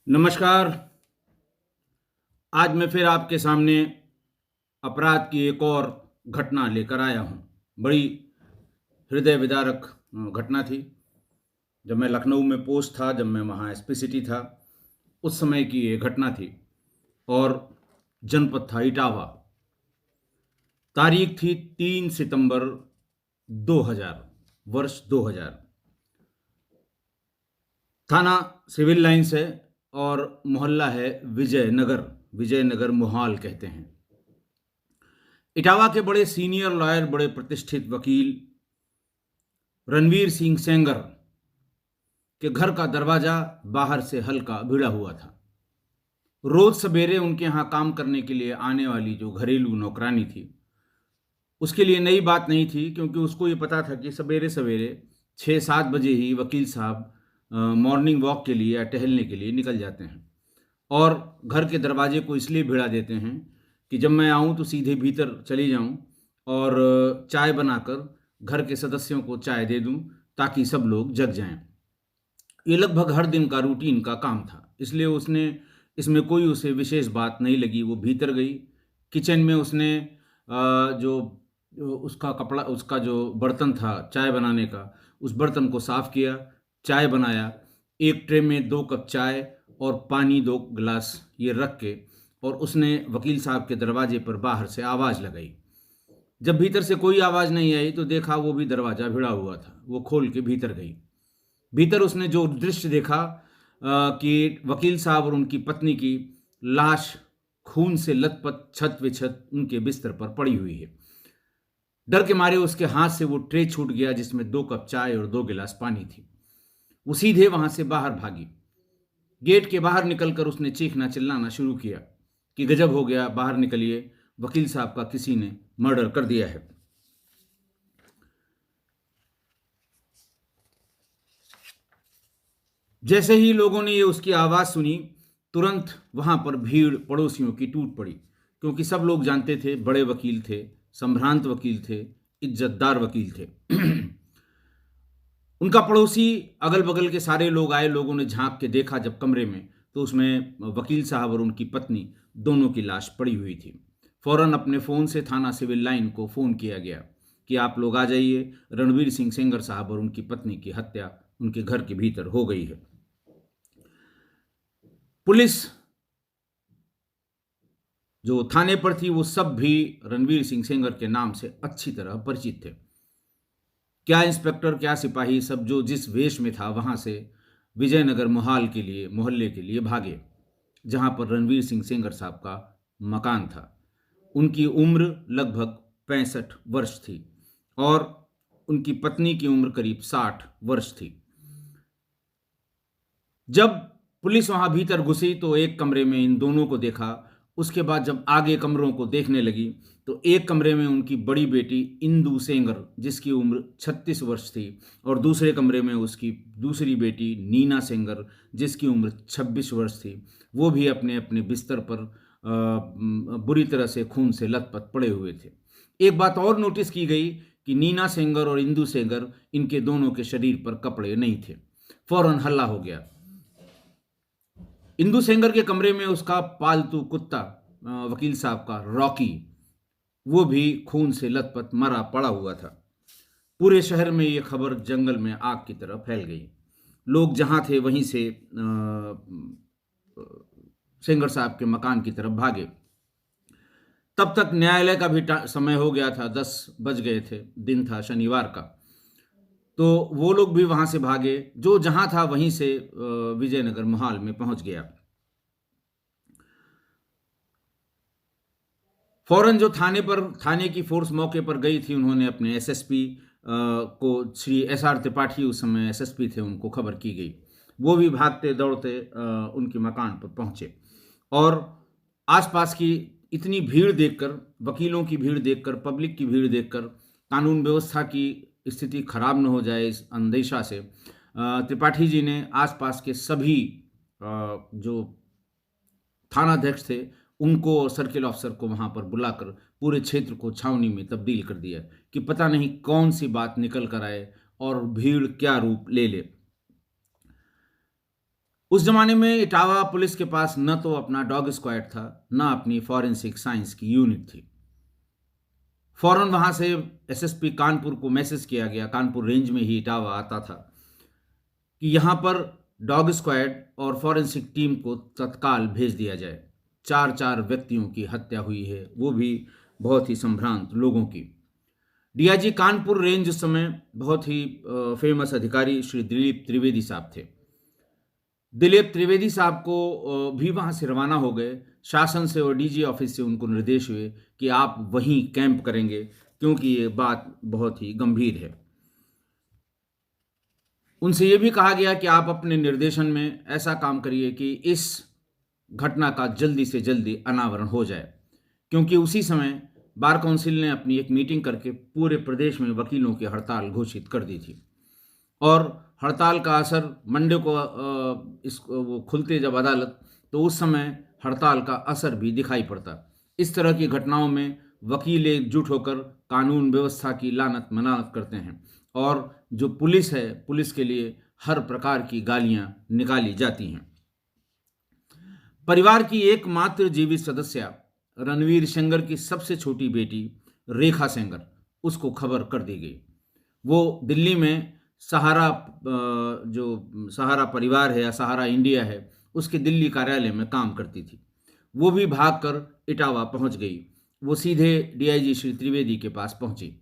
नमस्कार। आज मैं फिर आपके सामने अपराध की एक और घटना लेकर आया हूँ। बड़ी हृदय विदारक घटना थी। जब मैं लखनऊ में पोस्ट था, जब मैं वहाँ एसपी सिटी था, उस समय की ये घटना थी और जनपद था इटावा। तारीख थी 3 सितंबर 2000, वर्ष 2000। थाना सिविल लाइन्स है और मोहल्ला है विजयनगर। विजयनगर मोहाल कहते हैं। इटावा के बड़े सीनियर लॉयर, बड़े प्रतिष्ठित वकील रणवीर सिंह सेंगर के घर का दरवाजा बाहर से हल्का भिड़ा हुआ था। रोज सवेरे उनके यहाँ काम करने के लिए आने वाली जो घरेलू नौकरानी थी, उसके लिए नई बात नहीं थी, क्योंकि उसको ये पता था कि सवेरे सवेरे 6-7 बजे ही वकील साहब मॉर्निंग वॉक के लिए या टहलने के लिए निकल जाते हैं और घर के दरवाजे को इसलिए भिड़ा देते हैं कि जब मैं आऊं तो सीधे भीतर चली जाऊं और चाय बनाकर घर के सदस्यों को चाय दे दूं, ताकि सब लोग जग जाएं। ये लगभग हर दिन का रूटीन का काम था, इसलिए उसने इसमें कोई उसे विशेष बात नहीं लगी। वो भीतर गई। किचन में उसने जो उसका कपड़ा, उसका जो बर्तन था चाय बनाने का, उस बर्तन को साफ किया, चाय बनाया। एक ट्रे में 2 कप चाय और पानी 2 गिलास ये रख के, और उसने वकील साहब के दरवाजे पर बाहर से आवाज़ लगाई। जब भीतर से कोई आवाज़ नहीं आई तो देखा वो भी दरवाज़ा भिड़ा हुआ था। वो खोल के भीतर गई। भीतर उसने जो दृश्य देखा कि वकील साहब और उनकी पत्नी की लाश खून से लथपथ छत विछत उनके बिस्तर पर पड़ी हुई है। डर के मारे उसके हाथ से वो ट्रे छूट गया जिसमें 2 कप चाय और 2 गिलास पानी थी। वो सीधे वहां से बाहर भागी। गेट के बाहर निकलकर उसने चीखना चिल्लाना शुरू किया कि गजब हो गया, बाहर निकलिए, वकील साहब का किसी ने मर्डर कर दिया है। जैसे ही लोगों ने ये उसकी आवाज़ सुनी, तुरंत वहां पर भीड़ पड़ोसियों की टूट पड़ी, क्योंकि सब लोग जानते थे बड़े वकील थे, संभ्रांत वकील थे, इज्जतदार वकील थे। उनका पड़ोसी, अगल बगल के सारे लोग आए। लोगों ने झांक के देखा जब कमरे में, तो उसमें वकील साहब और उनकी पत्नी दोनों की लाश पड़ी हुई थी। फौरन अपने फ़ोन से थाना सिविल लाइन को फ़ोन किया गया कि आप लोग आ जाइए, रणवीर सिंह सेंगर साहब और उनकी पत्नी की हत्या उनके घर के भीतर हो गई है। पुलिस जो थाने पर थी वो सब भी रणवीर सिंह सेंगर के नाम से अच्छी तरह परिचित थे। क्या इंस्पेक्टर, क्या सिपाही, सब जो जिस वेश में था वहां से विजयनगर मोहाल के लिए, मोहल्ले के लिए भागे, जहां पर रणवीर सिंह सेंगर साहब का मकान था। उनकी उम्र लगभग 65 वर्ष थी और उनकी पत्नी की उम्र करीब 60 वर्ष थी। जब पुलिस वहां भीतर घुसी तो एक कमरे में इन दोनों को देखा। उसके बाद जब आगे कमरों को देखने लगी तो एक कमरे में उनकी बड़ी बेटी इंदू सेंगर, जिसकी उम्र 36 वर्ष थी, और दूसरे कमरे में उसकी दूसरी बेटी नीना सेंगर, जिसकी उम्र 26 वर्ष थी। वो भी अपने अपने बिस्तर पर बुरी तरह से खून से लथपथ पड़े हुए थे। एक बात और नोटिस की गई कि नीना सेंगर और इंदू सेंगर, इनके दोनों के शरीर पर कपड़े नहीं थे। फौरन हल्ला हो गया। इंदू सेंगर के कमरे में उसका पालतू कुत्ता, वकील साहब का रॉकी, वो भी खून से लथपथ मरा पड़ा हुआ था। पूरे शहर में ये खबर जंगल में आग की तरह फैल गई। लोग जहां थे वहीं से सेंगर साहब के मकान की तरफ भागे। तब तक न्यायालय का भी समय हो गया था, 10 बज गए थे, दिन था शनिवार का। तो वो लोग भी वहां से भागे। जो जहां था वहीं से विजयनगर मोहाल में पहुंच गया। फौरन जो थाने की फोर्स मौके पर गई थी, उन्होंने अपने एसएसपी को, श्री एसआर त्रिपाठी उस समय एसएसपी थे, उनको खबर की गई। वो भी भागते दौड़ते उनके मकान पर पहुंचे और आसपास की इतनी भीड़ देखकर, वकीलों की भीड़ देखकर, पब्लिक की भीड़ देखकर, कानून व्यवस्था की स्थिति खराब न हो जाए इस अंदेशा से, त्रिपाठी जी ने आसपास के सभी जो थानाध्यक्ष थे उनको और सर्किल ऑफिसर को वहां पर बुलाकर पूरे क्षेत्र को छावनी में तब्दील कर दिया कि पता नहीं कौन सी बात निकल कर आए और भीड़ क्या रूप ले ले। उस ज़माने में इटावा पुलिस के पास न तो अपना डॉग स्क्वाड था, न अपनी फॉरेंसिक साइंस की यूनिट थी। फ़ौरन वहाँ से एसएसपी कानपुर को मैसेज किया गया, कानपुर रेंज में ही इटावा आता था, कि यहाँ पर डॉग स्क्वाड और फॉरेंसिक टीम को तत्काल भेज दिया जाए। 4-4 व्यक्तियों की हत्या हुई है, वो भी बहुत ही संभ्रांत लोगों की। डीआईजी कानपुर रेंज उस समय बहुत ही फेमस अधिकारी श्री दिलीप त्रिवेदी साहब थे। दिलीप त्रिवेदी साहब को भी वहाँ से रवाना हो गए। शासन से और डीजी ऑफिस से उनको निर्देश हुए कि आप वहीं कैंप करेंगे, क्योंकि ये बात बहुत ही गंभीर है। उनसे ये भी कहा गया कि आप अपने निर्देशन में ऐसा काम करिए कि इस घटना का जल्दी से जल्दी अनावरण हो जाए, क्योंकि उसी समय बार काउंसिल ने अपनी एक मीटिंग करके पूरे प्रदेश में वकीलों की हड़ताल घोषित कर दी थी। और हड़ताल का असर मंडे को वो खुलते जब अदालत, तो उस समय हड़ताल का असर भी दिखाई पड़ता। इस तरह की घटनाओं में वकील एकजुट होकर कानून व्यवस्था की लानत मनात करते हैं, और जो पुलिस है, पुलिस के लिए हर प्रकार की गालियां निकाली जाती हैं। परिवार की एकमात्र जीवित सदस्य रणवीर सेंगर की सबसे छोटी बेटी रेखा सेंगर, उसको खबर कर दी गई। वो दिल्ली में सहारा जो सहारा परिवार है या सहारा इंडिया है, उसके दिल्ली कार्यालय में काम करती थी। वो भी भागकर इटावा पहुंच गई। वो सीधे डीआईजी श्री त्रिवेदी के पास पहुंची।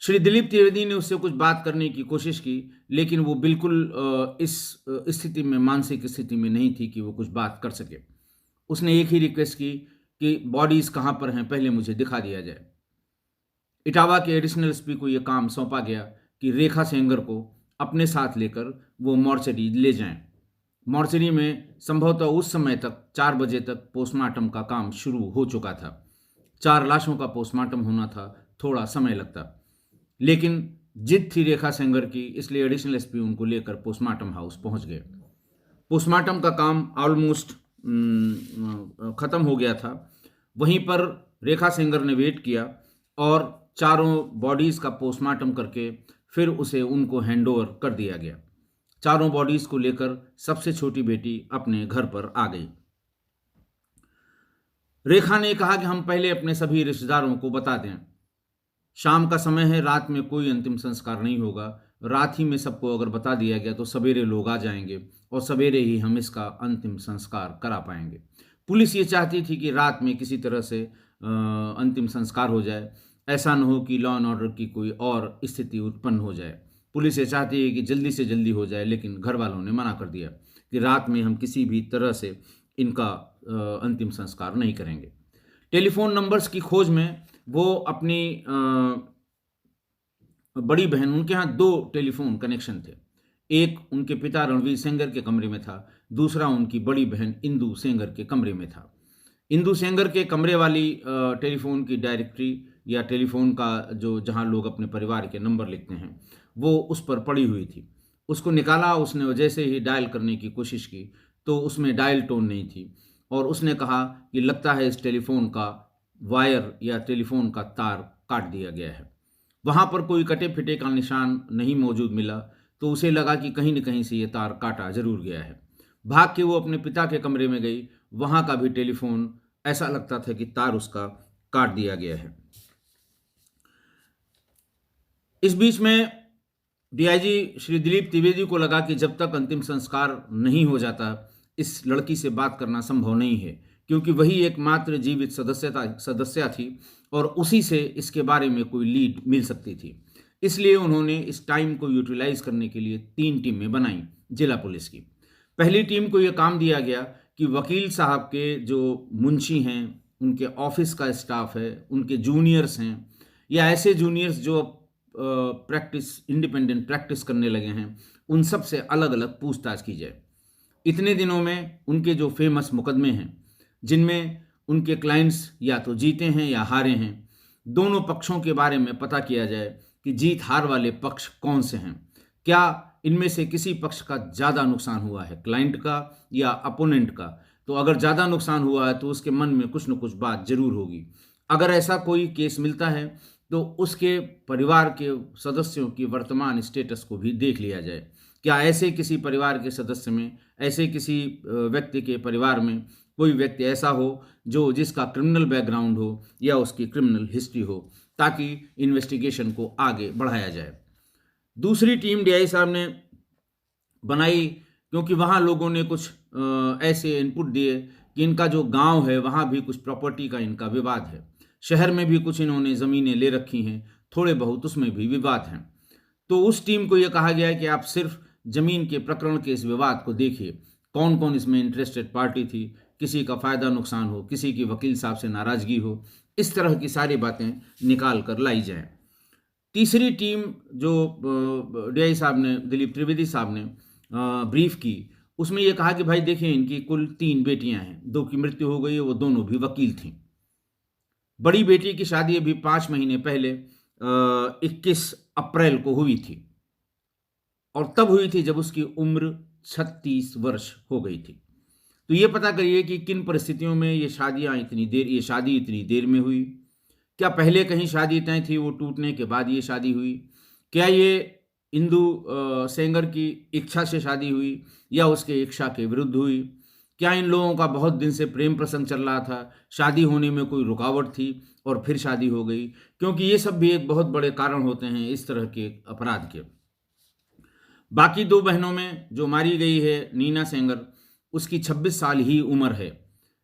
श्री दिलीप त्रिवेदी ने उससे कुछ बात करने की कोशिश की, लेकिन वो बिल्कुल इस स्थिति में, मानसिक स्थिति में नहीं थी कि वो कुछ बात कर सके। उसने एक ही रिक्वेस्ट की कि बॉडीज कहाँ पर हैं, पहले मुझे दिखा दिया जाए। इटावा के एडिशनल एसपी को यह काम सौंपा गया कि रेखा सेंगर को अपने साथ लेकर वो मॉर्चरी ले जाएं। मॉर्चरी में संभवतः उस समय तक 4 बजे तक पोस्टमार्टम का काम शुरू हो चुका था। 4 लाशों का पोस्टमार्टम होना था, थोड़ा समय लगता, लेकिन जिद थी रेखा सेंगर की, इसलिए एडिशनल एसपी उनको लेकर पोस्टमार्टम हाउस पहुंच गए। पोस्टमार्टम का काम ऑलमोस्ट ख़त्म हो गया था। वहीं पर रेखा सेंगर ने वेट किया और चारों बॉडीज़ का पोस्टमार्टम करके फिर उसे उनको हैंडओवर कर दिया गया। चारों बॉडीज़ को लेकर सबसे छोटी बेटी अपने घर पर आ गई। रेखा ने कहा कि हम पहले अपने सभी रिश्तेदारों को बता दें, शाम का समय है, रात में कोई अंतिम संस्कार नहीं होगा। रात ही में सबको अगर बता दिया गया तो सवेरे लोग आ जाएंगे और सवेरे ही हम इसका अंतिम संस्कार करा पाएंगे। पुलिस ये चाहती थी कि रात में किसी तरह से अंतिम संस्कार हो जाए, ऐसा न हो कि लॉ एंड ऑर्डर की कोई और स्थिति उत्पन्न हो जाए। पुलिस ये चाहती है कि जल्दी से जल्दी हो जाए, लेकिन घर वालों ने मना कर दिया कि रात में हम किसी भी तरह से इनका अंतिम संस्कार नहीं करेंगे। टेलीफोन नंबर्स की खोज में वो अपनी बड़ी बहन, उनके यहाँ 2 टेलीफोन कनेक्शन थे। एक उनके पिता रणवीर सेंगर के कमरे में था, दूसरा उनकी बड़ी बहन इंदू सेंगर के कमरे में था। इंदू सेंगर के कमरे वाली टेलीफोन की डायरेक्टरी या टेलीफोन का जो जहाँ लोग अपने परिवार के नंबर लिखते हैं, वो उस पर पड़ी हुई थी। उसको निकाला, उसने जैसे ही डायल करने की कोशिश की तो उसमें डायल टोन नहीं थी, और उसने कहा कि लगता है इस टेलीफोन का वायर या टेलीफोन का तार काट दिया गया है। वहाँ पर कोई कटे फिटे का निशान नहीं मौजूद मिला, तो उसे लगा कि कहीं न कहीं से ये तार काटा जरूर गया है। भाग के वो अपने पिता के कमरे में गई। वहाँ का भी टेलीफोन ऐसा लगता था कि तार उसका काट दिया गया है। इस बीच में डीआईजी श्री दिलीप त्रिवेदी को लगा कि जब तक अंतिम संस्कार नहीं हो जाता, इस लड़की से बात करना संभव नहीं है, क्योंकि वही एकमात्र जीवित सदस्य थी और उसी से इसके बारे में कोई लीड मिल सकती थी। इसलिए उन्होंने इस टाइम को यूटिलाइज करने के लिए 3 टीमें बनाई जिला पुलिस की। पहली टीम को यह काम दिया गया कि वकील साहब के जो मुंशी हैं, उनके ऑफिस का स्टाफ है, उनके जूनियर्स हैं या ऐसे जूनियर्स जो इंडिपेंडेंट प्रैक्टिस करने लगे हैं, उन सब से अलग अलग पूछताछ की जाए। इतने दिनों में उनके जो फेमस मुकदमे हैं, जिनमें उनके क्लाइंट्स या तो जीते हैं या हारे हैं, दोनों पक्षों के बारे में पता किया जाए कि जीत हार वाले पक्ष कौन से हैं। क्या इनमें से किसी पक्ष का ज़्यादा नुकसान हुआ है, क्लाइंट का या अपोनेंट का? तो अगर ज़्यादा नुकसान हुआ है तो उसके मन में कुछ न कुछ बात जरूर होगी। अगर ऐसा कोई केस मिलता है तो उसके परिवार के सदस्यों की वर्तमान स्टेटस को भी देख लिया जाए। क्या ऐसे किसी परिवार के सदस्य में, ऐसे किसी व्यक्ति के परिवार में कोई व्यक्ति ऐसा हो जो जिसका क्रिमिनल बैकग्राउंड हो या उसकी क्रिमिनल हिस्ट्री हो, ताकि इन्वेस्टिगेशन को आगे बढ़ाया जाए। दूसरी टीम डीआई साहब ने बनाई, क्योंकि वहाँ लोगों ने कुछ ऐसे इनपुट दिए कि इनका जो गांव है वहाँ भी कुछ प्रॉपर्टी का इनका विवाद है, शहर में भी कुछ इन्होंने ज़मीनें ले रखी हैं, थोड़े बहुत उसमें भी विवाद हैं। तो उस टीम को यह कहा गया है कि आप सिर्फ ज़मीन के प्रकरण के इस विवाद को देखिए, कौन कौन इसमें इंटरेस्टेड पार्टी थी, किसी का फ़ायदा नुकसान हो, किसी की वकील साहब से नाराज़गी हो, इस तरह की सारी बातें निकाल कर लाई जाएँ। तीसरी टीम जो डीआई साहब ने, दिलीप त्रिवेदी साहब ने ब्रीफ की, उसमें यह कहा कि भाई देखिए, इनकी कुल 3 बेटियां हैं, 2 की मृत्यु हो गई है, वो दोनों भी वकील थीं। बड़ी बेटी की शादी अभी 5 महीने पहले 21 अप्रैल को हुई थी, और तब हुई थी जब उसकी उम्र 36 वर्ष हो गई थी। तो ये पता करिए कि किन परिस्थितियों में ये शादी इतनी देर में हुई। क्या पहले कहीं शादी तय थी, वो टूटने के बाद ये शादी हुई? क्या ये इंदु सेंगर की इच्छा से शादी हुई या उसके इच्छा के विरुद्ध हुई? क्या इन लोगों का बहुत दिन से प्रेम प्रसंग चल रहा था, शादी होने में कोई रुकावट थी और फिर शादी हो गई? क्योंकि ये सब भी एक बहुत बड़े कारण होते हैं इस तरह के अपराध के। बाकी 2 बहनों में जो मारी गई है, नीना सेंगर, उसकी 26 साल ही उम्र है,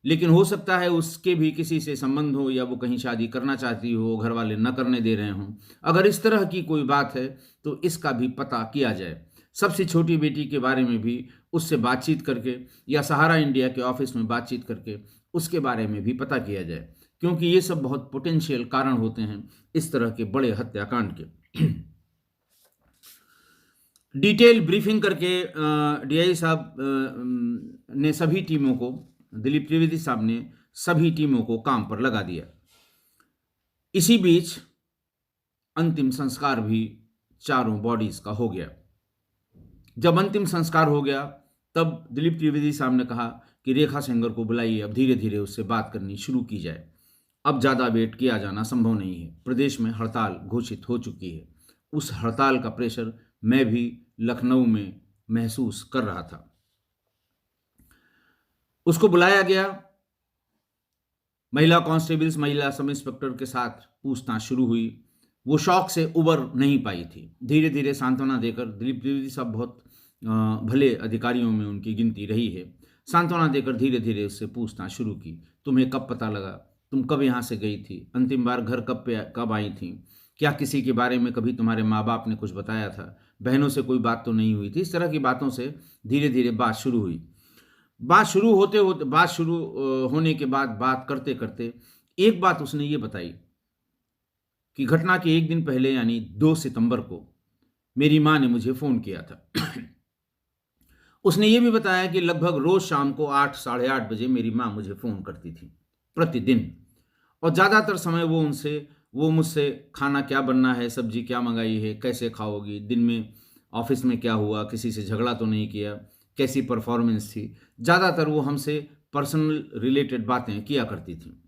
लेकिन हो सकता है उसके भी किसी से संबंध हो, या वो कहीं शादी करना चाहती हो, घर वाले न करने दे रहे हों। अगर इस तरह की कोई बात है तो इसका भी पता किया जाए। सबसे छोटी बेटी के बारे में भी उससे बातचीत करके, या सहारा इंडिया के ऑफिस में बातचीत करके उसके बारे में भी पता किया जाए, क्योंकि ये सब बहुत पोटेंशियल कारण होते हैं इस तरह के बड़े हत्याकांड के। डिटेल ब्रीफिंग करके डीआई साहब ने सभी टीमों को, दिलीप त्रिवेदी साहब ने सभी टीमों को काम पर लगा दिया। इसी बीच अंतिम संस्कार भी चारों बॉडीज का हो गया। जब अंतिम संस्कार हो गया, तब दिलीप त्रिवेदी साहब ने कहा कि रेखा सेंगर को बुलाइए, अब धीरे धीरे उससे बात करनी शुरू की जाए। अब ज़्यादा वेट किया जाना संभव नहीं है। प्रदेश में हड़ताल घोषित हो चुकी है। उस हड़ताल का प्रेशर मैं भी लखनऊ में महसूस कर रहा था। उसको बुलाया गया। महिला कांस्टेबल्स, महिला सब इंस्पेक्टर के साथ पूछताछ शुरू हुई। वो शौक से उबर नहीं पाई थी। धीरे धीरे सांत्वना देकर, दिलीप त्रिवेदी साहब बहुत भले अधिकारियों में उनकी गिनती रही है, सांत्वना देकर धीरे धीरे उससे पूछताछ शुरू की। तुम्हें कब पता लगा? तुम कब यहाँ से गई थी? अंतिम बार घर कब आई थी? क्या किसी के बारे में कभी तुम्हारे माँ बाप ने कुछ बताया था? बहनों से कोई बात तो नहीं हुई थी? इस तरह की बातों से धीरे धीरे बात शुरू हुई। बात शुरू होने के बाद, बात करते करते एक बात उसने ये बताई कि घटना के 1 दिन पहले, यानी 2 सितंबर को मेरी माँ ने मुझे फ़ोन किया था। उसने ये भी बताया कि लगभग रोज़ शाम को 8, साढ़े 8 बजे मेरी माँ मुझे फ़ोन करती थी प्रतिदिन, और ज़्यादातर समय वो मुझसे खाना क्या बनना है, सब्जी क्या मंगाई है, कैसे खाओगी, दिन में ऑफिस में क्या हुआ, किसी से झगड़ा तो नहीं किया, कैसी परफॉर्मेंस थी, ज़्यादातर वो हमसे पर्सनल रिलेटेड बातें किया करती थी।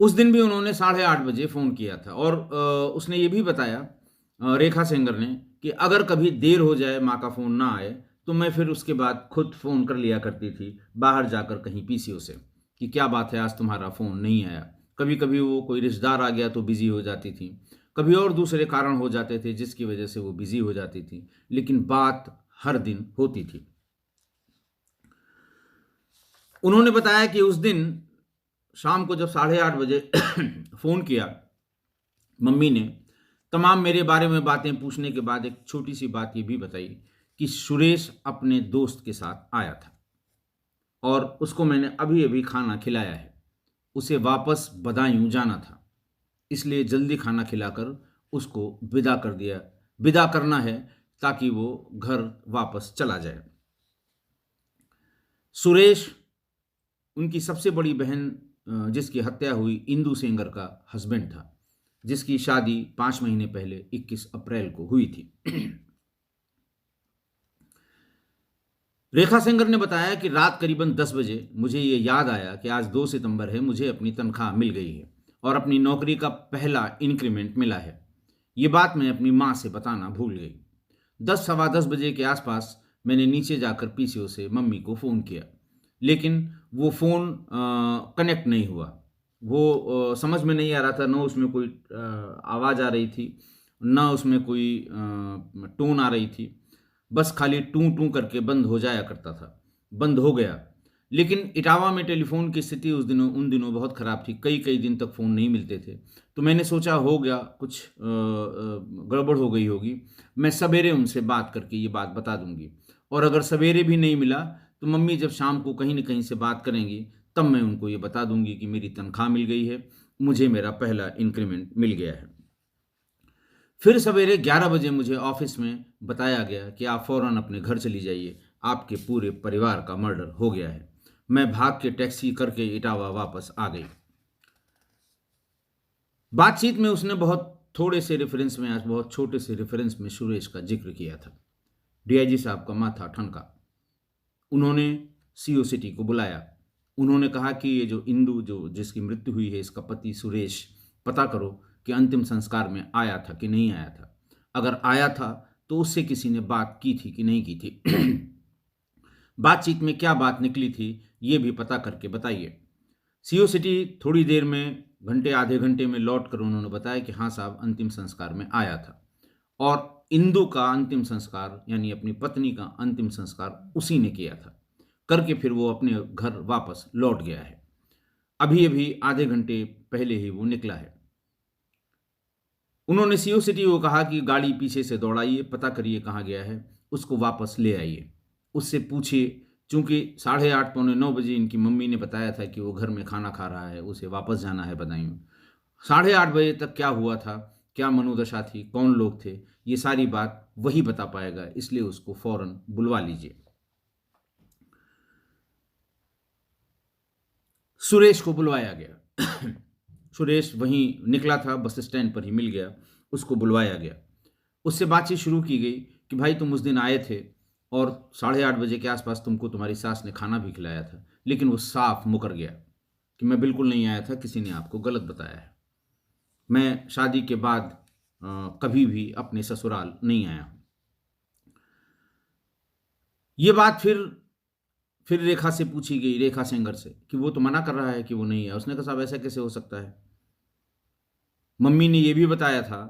उस दिन भी उन्होंने 8:30 बजे फ़ोन किया था, और उसने ये भी बताया, रेखा सेंगर ने, कि अगर कभी देर हो जाए, माँ का फ़ोन ना आए, तो मैं फिर उसके बाद खुद फ़ोन कर लिया करती थी बाहर जाकर कहीं पीसीओ से, कि क्या बात है, आज तुम्हारा फ़ोन नहीं आया। कभी कभी वो कोई रिश्तेदार आ गया तो बिज़ी हो जाती थी, कभी और दूसरे कारण हो जाते थे जिसकी वजह से वो बिज़ी हो जाती थी, लेकिन बात हर दिन होती थी। उन्होंने बताया कि उस दिन शाम को जब 8:30 बजे फ़ोन किया, मम्मी ने तमाम मेरे बारे में बातें पूछने के बाद एक छोटी सी बात ये भी बताई कि सुरेश अपने दोस्त के साथ आया था और उसको मैंने अभी अभी खाना खिलाया है। उसे वापस बदायूं जाना था, इसलिए जल्दी खाना खिलाकर उसको विदा करना है ताकि वो घर वापस चला जाए। सुरेश उनकी सबसे बड़ी बहन जिसकी हत्या हुई, इंदु सेंगर का हस्बैंड था, जिसकी शादी 5 महीने पहले 21 अप्रैल को हुई थी। रेखा सेंगर ने बताया कि रात करीबन 10 बजे मुझे ये याद आया कि आज 2 सितंबर है, मुझे अपनी तनख्वाह मिल गई है और अपनी नौकरी का पहला इंक्रीमेंट मिला है। ये बात मैं अपनी माँ से बताना भूल गई। 10 सवा 10 बजे के आसपास मैंने नीचे जाकर पीसीओ से मम्मी को फ़ोन किया, लेकिन वो फ़ोन कनेक्ट नहीं हुआ। वो समझ में नहीं आ रहा था, ना उसमें कोई आवाज़ आ रही थी, ना उसमें कोई टोन आ रही थी। बस खाली टूँ टूँ करके बंद हो जाया करता था। बंद हो गया। लेकिन इटावा में टेलीफ़ोन की स्थिति उन दिनों बहुत ख़राब थी। कई-कई दिन तक फ़ोन नहीं मिलते थे। तो मैंने सोचा हो गया कुछ गड़बड़ हो गई होगी। मैं सवेरे उनसे बात करके ये बात बता दूँगी, और अगर सवेरे भी नहीं मिला तो मम्मी जब शाम को कहीं न कहीं से बात करेंगी, तब मैं उनको ये बता दूँगी कि मेरी तनख्वाह मिल गई है, मुझे मेरा पहला इंक्रीमेंट मिल गया है। फिर सवेरे 11 बजे मुझे ऑफ़िस में बताया गया कि आप फ़ौरन अपने घर चली जाइए, आपके पूरे परिवार का मर्डर हो गया है। मैं भाग के टैक्सी करके इटावा वापस आ गई। बातचीत में उसने बहुत थोड़े से रेफ़रेंस में, आज बहुत छोटे से रेफ़रेंस में सुरेश का ज़िक्र किया था। डीआईजी साहब का माथा ठनका। उन्होंने सीओ सिटी को बुलाया। उन्होंने कहा कि ये जो इंदु जो जिसकी मृत्यु हुई है, इसका पति सुरेश, पता करो कि अंतिम संस्कार में आया था कि नहीं आया था। अगर आया था तो उससे किसी ने बात की थी कि नहीं की थी। बातचीत में क्या बात निकली थी, ये भी पता करके बताइए। सीओ सिटी थोड़ी देर में, घंटे आधे घंटे में लौट कर उन्होंने बताया कि हाँ साहब, अंतिम संस्कार में आया था, और इंदु का अंतिम संस्कार यानी अपनी पत्नी का अंतिम संस्कार उसी ने किया था। करके फिर वो अपने घर वापस लौट गया है। अभी-अभी आधे घंटे पहले ही वो निकला है। उन्होंने सीओ सिटी को कहा कि गाड़ी पीछे से दौड़ाइए, पता करिए कहाँ गया है, उसको वापस ले आइए। उससे पूछिए, चूँकि 8:30 पौने 9 बजे इनकी मम्मी ने बताया था कि वो घर में खाना खा रहा है, उसे वापस जाना है बदायूं। 8:30 बजे तक क्या हुआ था, क्या मनोदशा थी, कौन लोग थे, ये सारी बात वही बता पाएगा, इसलिए उसको फ़ौरन बुलवा लीजिए। सुरेश को बुलवाया गया। सुरेश वहीं निकला था, बस स्टैंड पर ही मिल गया, उसको बुलवाया गया। उससे बातचीत शुरू की गई कि भाई तुम उस दिन आए थे और 8:30 बजे के आसपास तुमको तुम्हारी सास ने खाना भी खिलाया था, लेकिन वो साफ मुकर गया कि मैं बिल्कुल नहीं आया था, किसी ने आपको गलत बताया है। मैं शादी के बाद कभी भी अपने ससुराल नहीं आया हूँ। ये बात फिर रेखा से पूछी गई, रेखा सेंगर से, कि वो तो मना कर रहा है कि वो नहीं है। उसने कहा साहब ऐसा कैसे हो सकता है। मम्मी ने ये भी बताया था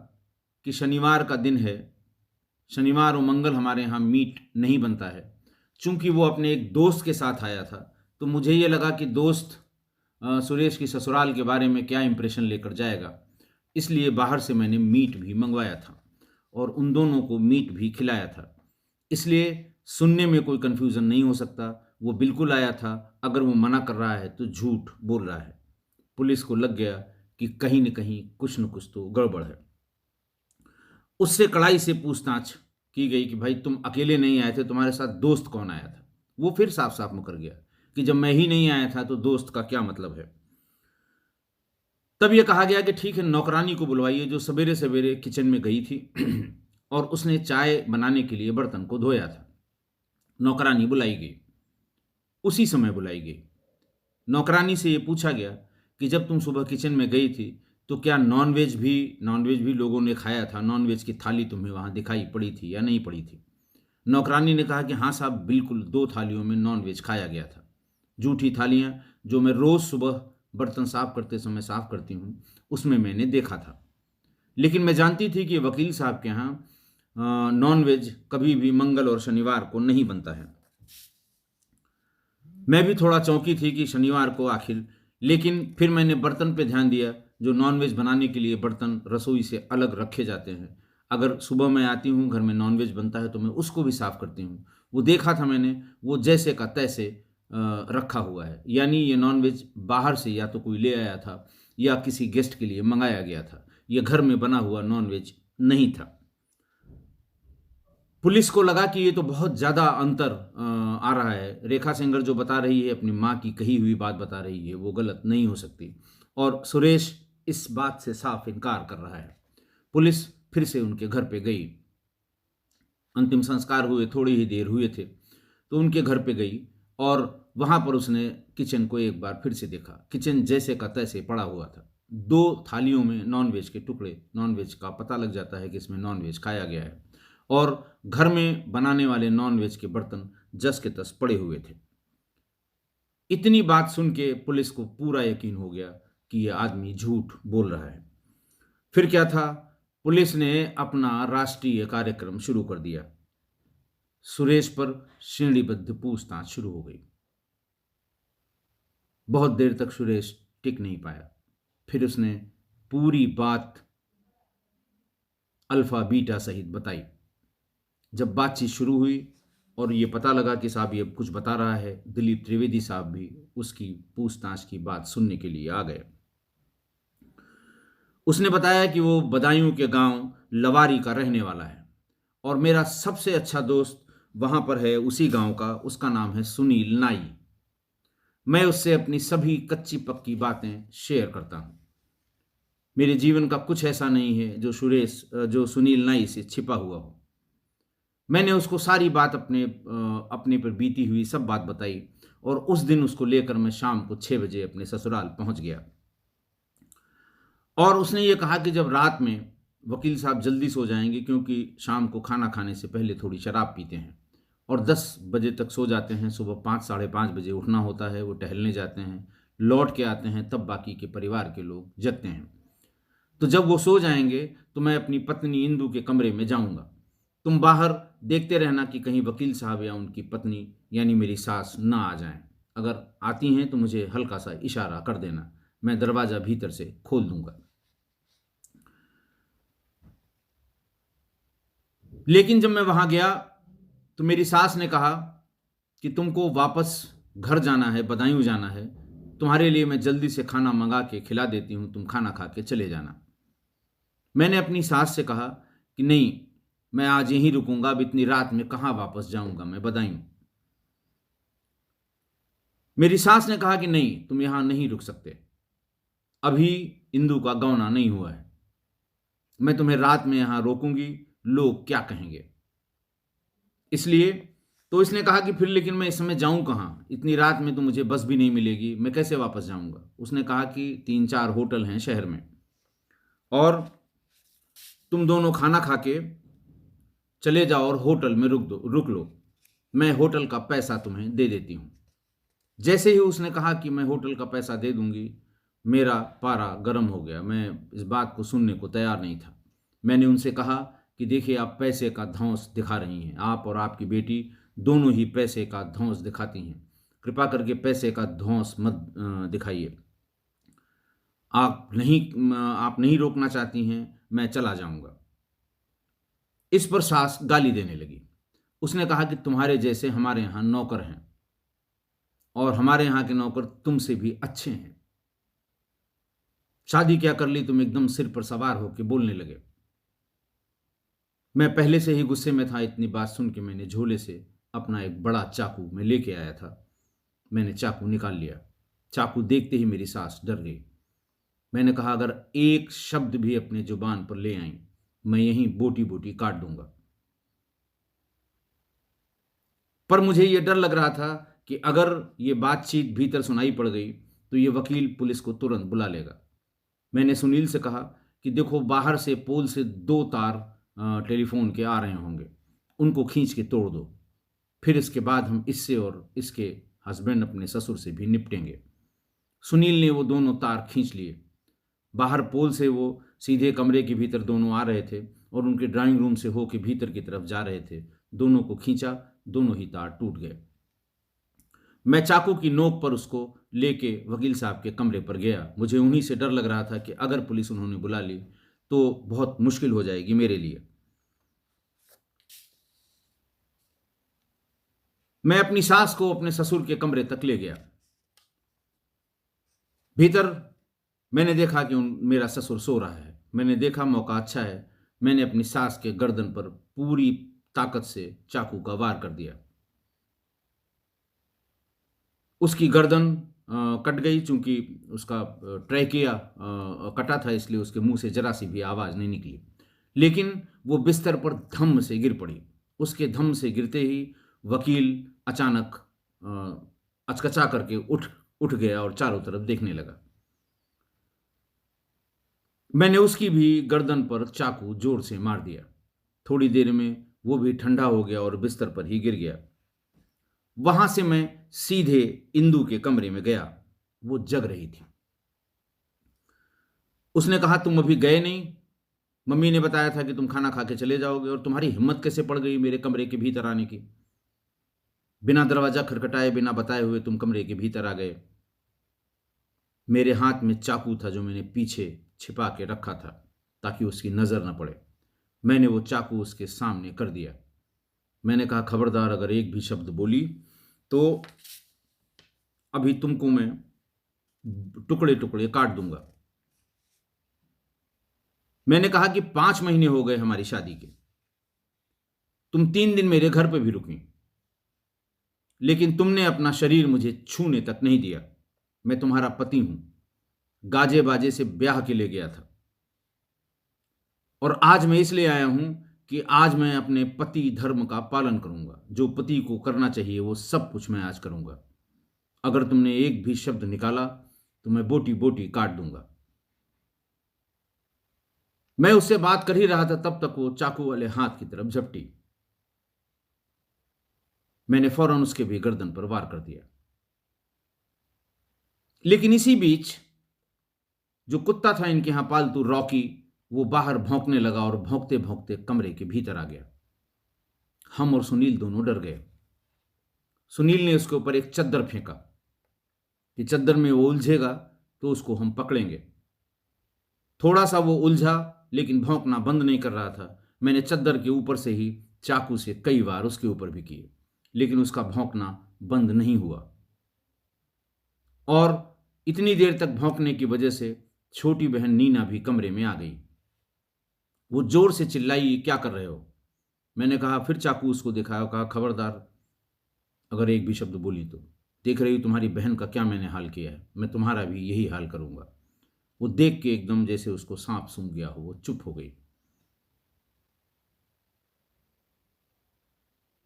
कि शनिवार का दिन है, शनिवार और मंगल हमारे यहाँ मीट नहीं बनता है। चूंकि वो अपने एक दोस्त के साथ आया था, तो मुझे ये लगा कि दोस्त सुरेश की ससुराल के बारे में क्या इंप्रेशन लेकर जाएगा, इसलिए बाहर से मैंने मीट भी मंगवाया था और उन दोनों को मीट भी खिलाया था। इसलिए सुनने में कोई कन्फ्यूज़न नहीं हो सकता, वो बिल्कुल आया था। अगर वो मना कर रहा है तो झूठ बोल रहा है। पुलिस को लग गया कि कहीं न कहीं कुछ न कुछ तो गड़बड़ है। उससे कड़ाई से पूछताछ की गई कि भाई तुम अकेले नहीं आए थे, तुम्हारे साथ दोस्त कौन आया था? वो फिर साफ-साफ मुकर गया कि जब मैं ही नहीं आया था तो दोस्त का क्या मतलब है? तब ये कहा गया कि ठीक है, नौकरानी को बुलवाइए जो सवेरे-सवेरे किचन में गई थी और उसने चाय बनाने के लिए बर्तन को धोया था। नौकरानी बुलाई गई, उसी समय बुलाई गई। नौकरानी से ये पूछा गया कि जब तुम सुबह किचन में गई थी तो क्या नॉनवेज भी लोगों ने खाया था? नॉनवेज की थाली तुम्हें वहाँ दिखाई पड़ी थी या नहीं पड़ी थी? नौकरानी ने कहा कि हाँ साहब, बिल्कुल 2 थालियों में नॉनवेज खाया गया था। जूठी थालियाँ जो मैं रोज़ सुबह बर्तन साफ़ करते समय साफ़ करती हूँ, उसमें मैंने देखा था। लेकिन मैं जानती थी कि वकील साहब के यहाँ नॉनवेज कभी भी मंगल और शनिवार को नहीं बनता है। मैं भी थोड़ा चौंकी थी कि शनिवार को आखिर, लेकिन फिर मैंने बर्तन पे ध्यान दिया। जो नॉनवेज बनाने के लिए बर्तन रसोई से अलग रखे जाते हैं, अगर सुबह मैं आती हूँ, घर में नॉनवेज बनता है तो मैं उसको भी साफ़ करती हूँ। वो देखा था मैंने, वो जैसे का तैसे रखा हुआ है। यानी ये नॉनवेज बाहर से या तो कोई ले आया था या किसी गेस्ट के लिए मंगाया गया था। ये घर में बना हुआ नॉनवेज नहीं था। पुलिस को लगा कि ये तो बहुत ज़्यादा अंतर आ रहा है। रेखा सेंगर जो बता रही है, अपनी माँ की कही हुई बात बता रही है, वो गलत नहीं हो सकती, और सुरेश इस बात से साफ इनकार कर रहा है। पुलिस फिर से उनके घर पे गई। अंतिम संस्कार हुए थोड़ी ही देर हुए थे, तो उनके घर पे गई और वहाँ पर उसने किचन को एक बार फिर से देखा। किचन जैसे का तैसे पड़ा हुआ था। 2 थालियों में नॉनवेज के टुकड़े, नॉनवेज का पता लग जाता है कि इसमें नॉनवेज खाया गया है। और घर में बनाने वाले नॉनवेज के बर्तन जस के तस पड़े हुए थे। इतनी बात सुन के पुलिस को पूरा यकीन हो गया कि यह आदमी झूठ बोल रहा है। फिर क्या था, पुलिस ने अपना राष्ट्रीय कार्यक्रम शुरू कर दिया। सुरेश पर श्रेणीबद्ध पूछताछ शुरू हो गई। बहुत देर तक सुरेश टिक नहीं पाया। फिर उसने पूरी बात अल्फा बीटा सहित बताई। जब बातचीत शुरू हुई और ये पता लगा कि साहब ये कुछ बता रहा है, दिलीप त्रिवेदी साहब भी उसकी पूछताछ की बात सुनने के लिए आ गए। उसने बताया कि वो बदायूं के गांव लवारी का रहने वाला है और मेरा सबसे अच्छा दोस्त वहां पर है उसी गांव का, उसका नाम है सुनील नाई। मैं उससे अपनी सभी कच्ची पक्की बातें शेयर करता हूं। मेरे जीवन का कुछ ऐसा नहीं है जो सुनील नाई से छिपा हुआ हो। मैंने उसको सारी बात अपने पर बीती हुई सब बात बताई और उस दिन उसको लेकर मैं शाम को 6 बजे अपने ससुराल पहुंच गया। और उसने ये कहा कि जब रात में वकील साहब जल्दी सो जाएंगे, क्योंकि शाम को खाना खाने से पहले थोड़ी शराब पीते हैं और 10 बजे तक सो जाते हैं। सुबह 5 साढ़े 5 बजे उठना होता है, वो टहलने जाते हैं, लौट के आते हैं, तब बाकी के परिवार के लोग जगते हैं। तो जब वो सो जाएंगे तो मैं अपनी पत्नी इंदू के कमरे में जाऊंगा। तुम बाहर देखते रहना कि कहीं वकील साहब या उनकी पत्नी यानी मेरी सास ना आ जाएं। अगर आती हैं तो मुझे हल्का सा इशारा कर देना, मैं दरवाज़ा भीतर से खोल दूंगा। लेकिन जब मैं वहां गया तो मेरी सास ने कहा कि तुमको वापस घर जाना है, बदायूं जाना है, तुम्हारे लिए मैं जल्दी से खाना मंगा के खिला देती हूं, तुम खाना खा के चले जाना। मैंने अपनी सास से कहा कि नहीं, मैं आज यहीं रुकूंगा, अब इतनी रात में कहाँ वापस जाऊंगा मैं बदायूं। मेरी सास ने कहा कि नहीं, तुम यहां नहीं रुक सकते, अभी इंदू का गौना नहीं हुआ है, मैं तुम्हें रात में यहां रोकूंगी, लोग क्या कहेंगे। इसलिए तो इसने कहा कि फिर लेकिन मैं इस समय जाऊं कहाँ, इतनी रात में तो मुझे बस भी नहीं मिलेगी, मैं कैसे वापस जाऊंगा। उसने कहा कि 3-4 होटल हैं शहर में और तुम दोनों खाना खा के चले जाओ और होटल में रुक लो, मैं होटल का पैसा तुम्हें दे देती हूँ। जैसे ही उसने कहा कि मैं होटल का पैसा दे दूंगी, मेरा पारा गर्म हो गया। मैं इस बात को सुनने को तैयार नहीं था। मैंने उनसे कहा कि देखिए, आप पैसे का धौंस दिखा रही हैं, आप और आपकी बेटी दोनों ही पैसे का धौंस दिखाती हैं। कृपा करके पैसे का धौंस मत दिखाइए। आप नहीं रोकना चाहती हैं, मैं चला जाऊंगा। इस पर सास गाली देने लगी। उसने कहा कि तुम्हारे जैसे हमारे यहाँ नौकर हैं और हमारे यहाँ के नौकर तुमसे भी अच्छे हैं। शादी क्या कर ली तुम, एकदम सिर पर सवार होकर बोलने लगे। मैं पहले से ही गुस्से में था। इतनी बात सुन के मैंने झोले से अपना एक बड़ा चाकू मैं लेके आया था, मैंने चाकू निकाल लिया। चाकू देखते ही मेरी सास डर गई। मैंने कहा, अगर एक शब्द भी अपने जुबान पर ले आई, मैं यहीं बोटी बोटी काट दूंगा। पर मुझे यह डर लग रहा था कि अगर ये बातचीत भीतर सुनाई पड़ गई तो ये वकील पुलिस को तुरंत बुला लेगा। मैंने सुनील से कहा कि देखो, बाहर से पोल से 2 तार टेलीफोन के आ रहे होंगे, उनको खींच के तोड़ दो, फिर इसके बाद हम इससे और इसके हस्बैंड अपने ससुर से भी निपटेंगे। सुनील ने वो दोनों तार खींच लिए। बाहर पोल से वो सीधे कमरे के भीतर दोनों आ रहे थे और उनके ड्राइंग रूम से होके भीतर की तरफ जा रहे थे। दोनों को खींचा, दोनों ही तार टूट गए। मैं चाकू की नोक पर उसको लेके वकील साहब के कमरे पर गया। मुझे उन्हीं से डर लग रहा था कि अगर पुलिस उन्होंने बुला ली तो बहुत मुश्किल हो जाएगी मेरे लिए। मैं अपनी सास को अपने ससुर के कमरे तक ले गया। भीतर मैंने देखा कि मेरा ससुर सो रहा है। मैंने देखा मौका अच्छा है, मैंने अपनी सास के गर्दन पर पूरी ताकत से चाकू का वार कर दिया। उसकी गर्दन कट गई। चूंकि उसका ट्रैकिया कटा था, इसलिए उसके मुंह से जरा सी भी आवाज़ नहीं निकली, लेकिन वो बिस्तर पर धम से गिर पड़ी। उसके धम से गिरते ही वकील अचानक अचकचा करके उठ उठ गया और चारों तरफ देखने लगा। मैंने उसकी भी गर्दन पर चाकू जोर से मार दिया। थोड़ी देर में वो भी ठंडा हो गया और बिस्तर पर ही गिर गया। वहां से मैं सीधे इंदु के कमरे में गया। वो जग रही थी। उसने कहा, तुम अभी गए नहीं? मम्मी ने बताया था कि तुम खाना खा के चले जाओगे, और तुम्हारी हिम्मत कैसे पड़ गई मेरे कमरे के भीतर आने की? बिना दरवाजा खटखटाए, बिना बताए हुए तुम कमरे के भीतर आ गए। मेरे हाथ में चाकू था जो मैंने पीछे छिपा के रखा था ताकि उसकी नजर न पड़े। मैंने वो चाकू उसके सामने कर दिया। मैंने कहा, खबरदार, अगर एक भी शब्द बोली तो अभी तुमको मैं टुकड़े टुकड़े काट दूंगा। मैंने कहा कि 5 महीने हो गए हमारी शादी के। तुम 3 दिन मेरे घर पे भी रुकी, लेकिन तुमने अपना शरीर मुझे छूने तक नहीं दिया। मैं तुम्हारा पति हूं, गाजे बाजे से ब्याह के लिए गया था। और आज मैं इसलिए आया हूं कि आज मैं अपने पति धर्म का पालन करूंगा। जो पति को करना चाहिए वो सब कुछ मैं आज करूंगा। अगर तुमने एक भी शब्द निकाला तो मैं बोटी बोटी काट दूंगा। मैं उससे बात कर ही रहा था, तब तक वो चाकू वाले हाथ की तरफ झपटी। मैंने फौरन उसके भी गर्दन पर वार कर दिया। लेकिन इसी बीच जो कुत्ता था इनके यहां पालतू, रॉकी, वो बाहर भौंकने लगा और भौंकते भौंकते कमरे के भीतर आ गया। हम और सुनील दोनों डर गए। सुनील ने उसके ऊपर एक चद्दर फेंका कि चद्दर में वो उलझेगा तो उसको हम पकड़ेंगे। थोड़ा सा वो उलझा, लेकिन भौंकना बंद नहीं कर रहा था। मैंने चद्दर के ऊपर से ही चाकू से कई बार उसके ऊपर भी किए, लेकिन उसका भौंकना बंद नहीं हुआ। और इतनी देर तक भौंकने की वजह से छोटी बहन नीना भी कमरे में आ गई। वो जोर से चिल्लाई, क्या कर रहे हो? मैंने कहा, फिर चाकू उसको दिखाया, कहा, खबरदार, अगर एक भी शब्द बोली तो देख रही हो तुम्हारी बहन का क्या मैंने हाल किया है, मैं तुम्हारा भी यही हाल करूंगा। वो देख के एकदम जैसे उसको सांप सूंघ गया हो, वो चुप हो गई।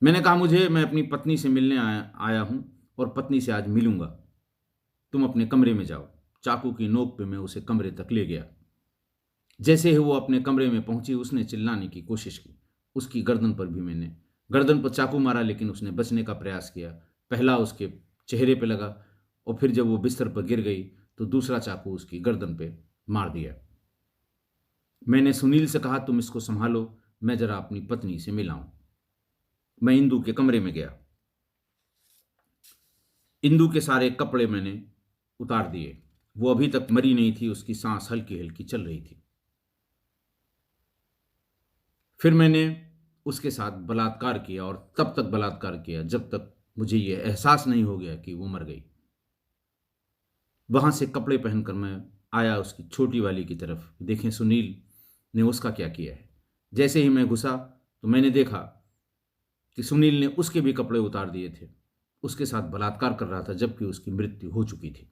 मैंने कहा, मैं अपनी पत्नी से मिलने आया हूं और पत्नी से आज मिलूंगा। तुम अपने कमरे में जाओ। चाकू की नोक पे मैं उसे कमरे तक ले गया। जैसे ही वो अपने कमरे में पहुंची, उसने चिल्लाने की कोशिश की। उसकी गर्दन पर भी मैंने गर्दन पर चाकू मारा, लेकिन उसने बचने का प्रयास किया। पहला उसके चेहरे पे लगा, और फिर जब वो बिस्तर पर गिर गई तो दूसरा चाकू उसकी गर्दन पे मार दिया। मैंने सुनील से कहा, तुम इसको संभालो, मैं जरा अपनी पत्नी से मिलाऊं। मैं इंदु के कमरे में गया। इंदु के सारे कपड़े मैंने उतार दिए। वो अभी तक मरी नहीं थी, उसकी सांस हल्की हल्की चल रही थी। फिर मैंने उसके साथ बलात्कार किया, और तब तक बलात्कार किया जब तक मुझे यह एहसास नहीं हो गया कि वो मर गई। वहां से कपड़े पहनकर मैं आया उसकी छोटी वाली की तरफ। देखें सुनील ने उसका क्या किया है। जैसे ही मैं घुसा तो मैंने देखा कि सुनील ने उसके भी कपड़े उतार दिए थे। उसके साथ बलात्कार कर रहा था, जबकि उसकी मृत्यु हो चुकी थी।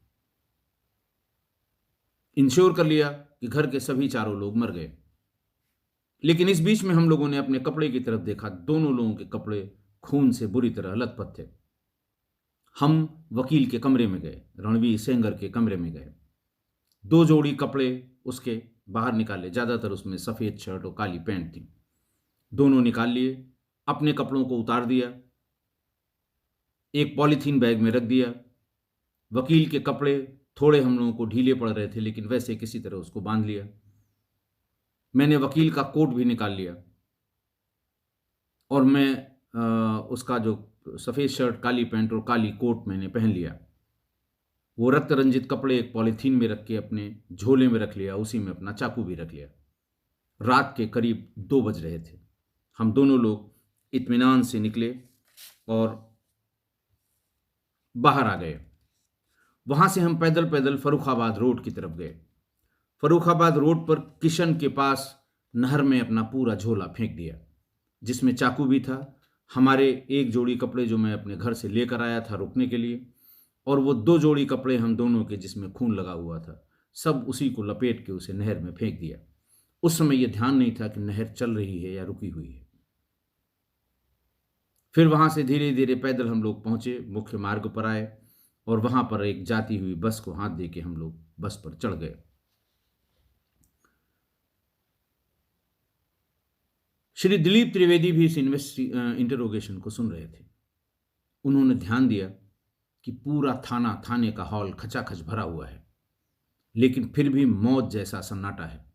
इंश्योर कर लिया कि घर के सभी चारों लोग मर गए। लेकिन इस बीच में हम लोगों ने अपने कपड़े की तरफ देखा। दोनों लोगों के कपड़े खून से बुरी तरह लथपथ थे। हम वकील के कमरे में गए, रणवीर सेंगर के कमरे में गए। 2 जोड़ी कपड़े उसके बाहर निकाले। ज्यादातर उसमें सफेद शर्ट और काली पैंट थी। दोनों निकाल लिए, अपने कपड़ों को उतार दिया, एक पॉलीथीन बैग में रख दिया। वकील के कपड़े थोड़े हम लोगों को ढीले पड़ रहे थे, लेकिन वैसे किसी तरह उसको बांध लिया। मैंने वकील का कोट भी निकाल लिया, और मैं उसका जो सफ़ेद शर्ट, काली पैंट और काली कोट मैंने पहन लिया। वो रक्त रंजित कपड़े एक पॉलीथीन में रख के अपने झोले में रख लिया। उसी में अपना चाकू भी रख लिया। रात के करीब 2 बज रहे थे। हम दोनों लोग इत्मीनान से निकले और बाहर आ गए। वहां से हम पैदल पैदल फर्रुखाबाद रोड की तरफ गए। फर्रुखाबाद रोड पर किशन के पास नहर में अपना पूरा झोला फेंक दिया, जिसमें चाकू भी था, हमारे एक जोड़ी कपड़े जो मैं अपने घर से लेकर आया था रुकने के लिए, और वो 2 जोड़ी कपड़े हम दोनों के जिसमें खून लगा हुआ था, सब उसी को लपेट के उसे नहर में फेंक दिया। उस समय यह ध्यान नहीं था कि नहर चल रही है या रुकी हुई है। फिर वहां से धीरे धीरे पैदल हम लोग पहुंचे, मुख्य मार्ग पर आए, और वहां पर एक जाती हुई बस को हाथ दे के हम लोग बस पर चढ़ गए। श्री दिलीप त्रिवेदी भी इस इंटरोगेशन को सुन रहे थे। उन्होंने ध्यान दिया कि पूरा थाने का हॉल खचाखच भरा हुआ है, लेकिन फिर भी मौत जैसा सन्नाटा है।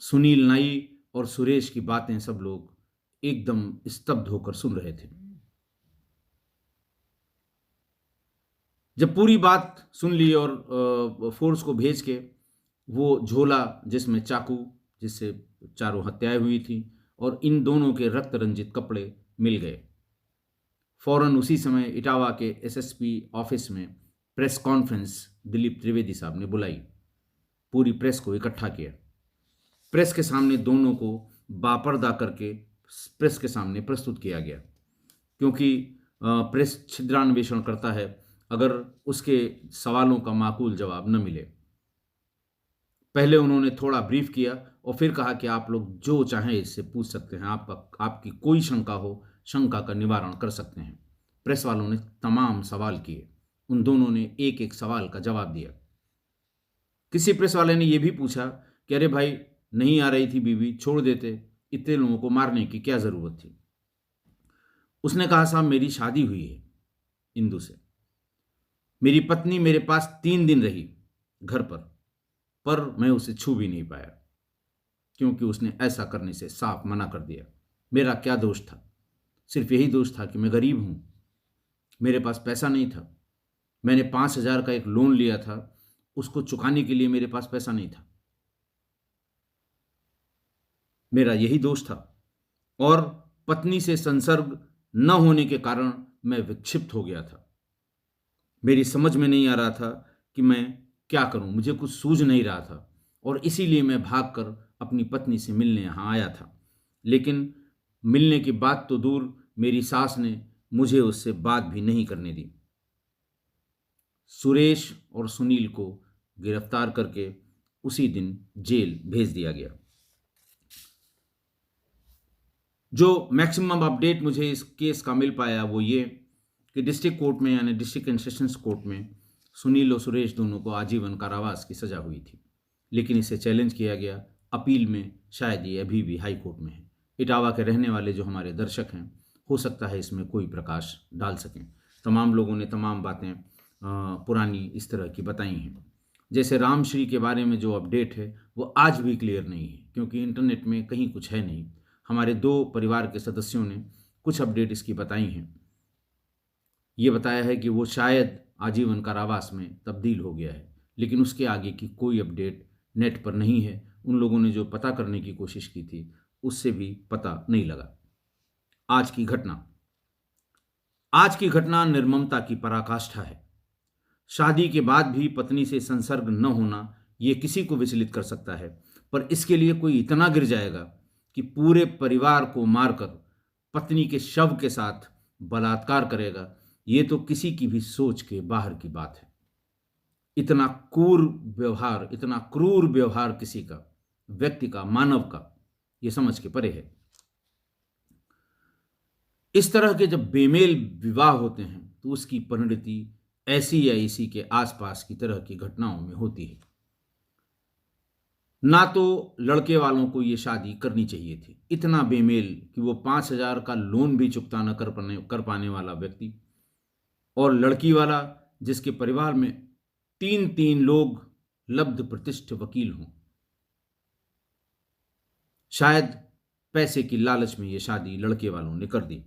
सुनील नाई और सुरेश की बातें सब लोग एकदम स्तब्ध होकर सुन रहे थे। जब पूरी बात सुन ली और फोर्स को भेज के वो झोला जिसमें चाकू, जिससे चारों हत्याएं हुई थी, और इन दोनों के रक्त रंजित कपड़े मिल गए। फौरन उसी समय इटावा के एसएसपी ऑफिस में प्रेस कॉन्फ्रेंस दिलीप त्रिवेदी साहब ने बुलाई। पूरी प्रेस को इकट्ठा किया। प्रेस के सामने दोनों को बापर्दा करके प्रेस के सामने प्रस्तुत किया गया, क्योंकि प्रेस छिद्रान्वेषण करता है अगर उसके सवालों का माकूल जवाब न मिले। पहले उन्होंने थोड़ा ब्रीफ किया और फिर कहा कि आप लोग जो चाहें इससे पूछ सकते हैं, आपकी कोई शंका हो, शंका का निवारण कर सकते हैं। प्रेस वालों ने तमाम सवाल किए। उन दोनों ने एक एक सवाल का जवाब दिया। किसी प्रेस वाले ने यह भी पूछा कि अरे भाई, नहीं आ रही थी बीवी, छोड़ देते, इतने लोगों को मारने की क्या जरूरत थी। उसने कहा, साहब मेरी शादी हुई है इंदु से। मेरी पत्नी मेरे पास 3 दिन रही घर पर मैं उसे छू भी नहीं पाया, क्योंकि उसने ऐसा करने से साफ मना कर दिया। मेरा क्या दोष था? सिर्फ यही दोष था कि मैं गरीब हूं, मेरे पास पैसा नहीं था। मैंने 5,000 का एक लोन लिया था, उसको चुकाने के लिए मेरे पास पैसा नहीं था। मेरा यही दोष था, और पत्नी से संसर्ग न होने के कारण मैं विक्षिप्त हो गया था। मेरी समझ में नहीं आ रहा था कि मैं क्या करूं, मुझे कुछ सूझ नहीं रहा था, और इसीलिए मैं भागकर अपनी पत्नी से मिलने यहाँ आया था। लेकिन मिलने की बात तो दूर, मेरी सास ने मुझे उससे बात भी नहीं करने दी। सुरेश और सुनील को गिरफ्तार करके उसी दिन जेल भेज दिया गया। जो मैक्सिमम अपडेट मुझे इस केस का मिल पाया वो ये कि डिस्ट्रिक्ट कोर्ट में, यानी डिस्ट्रिक्ट एंड सेशंस कोर्ट में, सुनील और सुरेश दोनों को आजीवन कारावास की सजा हुई थी, लेकिन इसे चैलेंज किया गया। अपील में शायद ये अभी भी हाई कोर्ट में है। इटावा के रहने वाले जो हमारे दर्शक हैं, हो सकता है इसमें कोई प्रकाश डाल सकें। तमाम लोगों ने तमाम बातें पुरानी इस तरह की बताई हैं। जैसे रामश्री के बारे में जो अपडेट है वो आज भी क्लियर नहीं है, क्योंकि इंटरनेट में कहीं कुछ है नहीं। हमारे 2 परिवार के सदस्यों ने कुछ अपडेट इसकी बताई हैं। ये बताया है कि वो शायद आजीवन कारावास में तब्दील हो गया है, लेकिन उसके आगे की कोई अपडेट नेट पर नहीं है। उन लोगों ने जो पता करने की कोशिश की थी उससे भी पता नहीं लगा। आज की घटना निर्ममता की पराकाष्ठा है। शादी के बाद भी पत्नी से संसर्ग न होना ये किसी को विचलित कर सकता है, पर इसके लिए कोई इतना गिर जाएगा कि पूरे परिवार को मारकर पत्नी के शव के साथ बलात्कार करेगा, ये तो किसी की भी सोच के बाहर की बात है। इतना क्रूर व्यवहार किसी का, व्यक्ति का, मानव का, ये समझ के परे है। इस तरह के जब बेमेल विवाह होते हैं तो उसकी परिणति ऐसी या इसी के आसपास की तरह की घटनाओं में होती है। ना तो लड़के वालों को ये शादी करनी चाहिए थी। इतना बेमेल कि वो 5,000 का लोन भी चुकता न कर पाने वाला व्यक्ति, और लड़की वाला जिसके परिवार में 3 लोग लब्ध प्रतिष्ठित वकील हों। शायद पैसे की लालच में ये शादी लड़के वालों ने कर दी।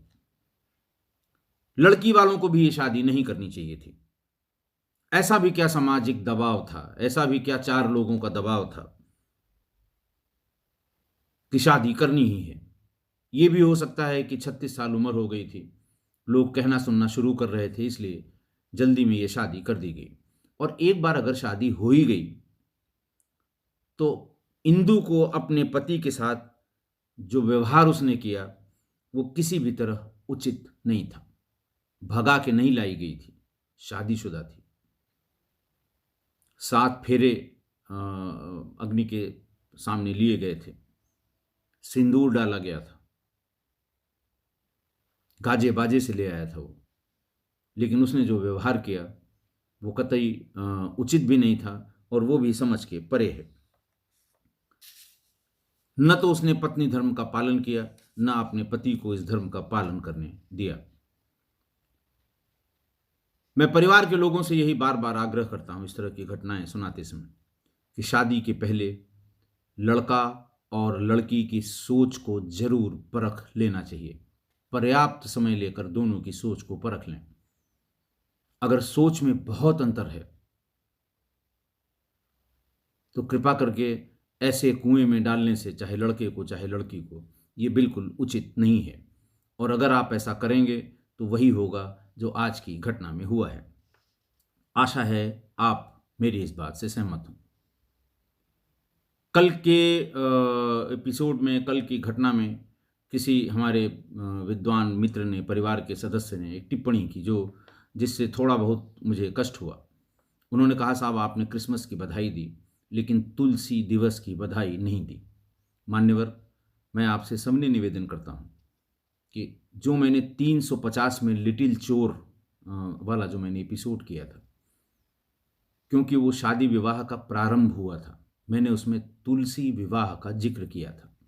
लड़की वालों को भी ये शादी नहीं करनी चाहिए थी। ऐसा भी क्या सामाजिक दबाव था, ऐसा भी क्या 4 लोगों का दबाव था कि शादी करनी ही है। ये भी हो सकता है कि 36 साल उम्र हो गई थी, लोग कहना सुनना शुरू कर रहे थे, इसलिए जल्दी में ये शादी कर दी गई। और एक बार अगर शादी हो ही गई तो इंदु को अपने पति के साथ जो व्यवहार उसने किया वो किसी भी तरह उचित नहीं था। भगा के नहीं लाई गई थी, शादीशुदा थी। 7 फेरे अग्नि के सामने लिए गए थे, सिंदूर डाला गया था, गाजे बाजे से ले आया था वो, लेकिन उसने जो व्यवहार किया वो कतई उचित भी नहीं था, और वो भी समझ के परे है। न तो उसने पत्नी धर्म का पालन किया, न अपने पति को इस धर्म का पालन करने दिया। मैं परिवार के लोगों से यही बार बार आग्रह करता हूं इस तरह की घटनाएं सुनाते समय कि शादी के पहले लड़का और लड़की की सोच को जरूर परख लेना चाहिए। पर्याप्त समय लेकर दोनों की सोच को परख लें। अगर सोच में बहुत अंतर है तो कृपा करके ऐसे कुएं में डालने से चाहे लड़के को चाहे लड़की को ये बिल्कुल उचित नहीं है। और अगर आप ऐसा करेंगे तो वही होगा जो आज की घटना में हुआ है। आशा है आप मेरी इस बात से सहमत हों। कल के एपिसोड में, कल की घटना में किसी हमारे विद्वान मित्र ने, परिवार के सदस्य ने एक टिप्पणी की जो जिससे थोड़ा बहुत मुझे कष्ट हुआ। उन्होंने कहा, साहब आपने क्रिसमस की बधाई दी लेकिन तुलसी दिवस की बधाई नहीं दी। मान्यवर, मैं आपसे सबने निवेदन करता हूँ कि जो मैंने 350 में लिटिल चोर वाला जो मैंने एपिसोड किया था, क्योंकि वो शादी विवाह का प्रारंभ हुआ था, मैंने उसमें तुलसी विवाह का जिक्र किया था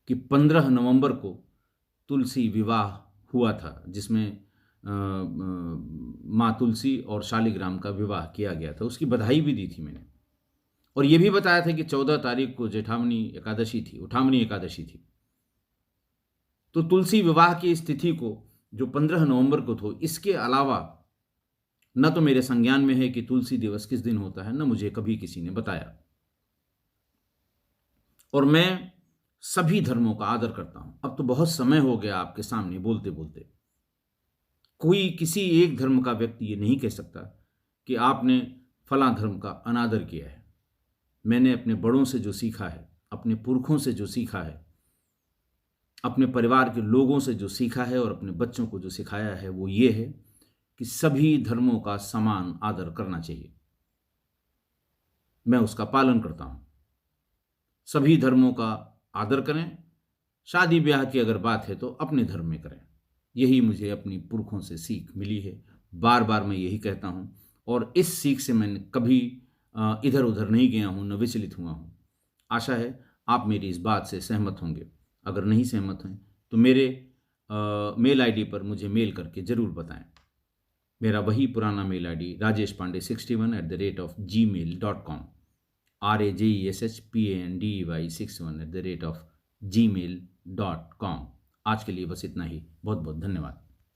कि 15 नवंबर को तुलसी विवाह हुआ था, जिसमें माँ तुलसी और शालिग्राम का विवाह किया गया था। उसकी बधाई भी दी थी मैंने, और ये भी बताया था कि 14 तारीख को जेठावनी एकादशी थी, उठावनी एकादशी थी। तो तुलसी विवाह की इस तिथि को जो 15 नवंबर को थी, इसके अलावा न तो मेरे संज्ञान में है कि तुलसी दिवस किस दिन होता है, न मुझे कभी किसी ने बताया। और मैं सभी धर्मों का आदर करता हूं। अब तो बहुत समय हो गया आपके सामने बोलते बोलते। कोई किसी एक धर्म का व्यक्ति ये नहीं कह सकता कि आपने फलां धर्म का अनादर किया है। मैंने अपने बड़ों से जो सीखा है, अपने पुरखों से जो सीखा है, अपने परिवार के लोगों से जो सीखा है और अपने बच्चों को जो सिखाया है, वो ये है कि सभी धर्मों का समान आदर करना चाहिए। मैं उसका पालन करता हूं। सभी धर्मों का आदर करें। शादी ब्याह की अगर बात है तो अपने धर्म में करें। यही मुझे अपनी पुरखों से सीख मिली है। बार बार मैं यही कहता हूं, और इस सीख से मैंने कभी इधर उधर नहीं गया हूं, न विचलित हुआ हूं। आशा है आप मेरी इस बात से सहमत होंगे। अगर नहीं सहमत हैं तो मेरे मेल आईडी पर मुझे मेल करके ज़रूर बताएं। मेरा वही पुराना मेल आईडी rajeshpande61@gmail.com, RAJESHPANDEY61@gmail.com। आज के लिए बस इतना ही। बहुत बहुत धन्यवाद।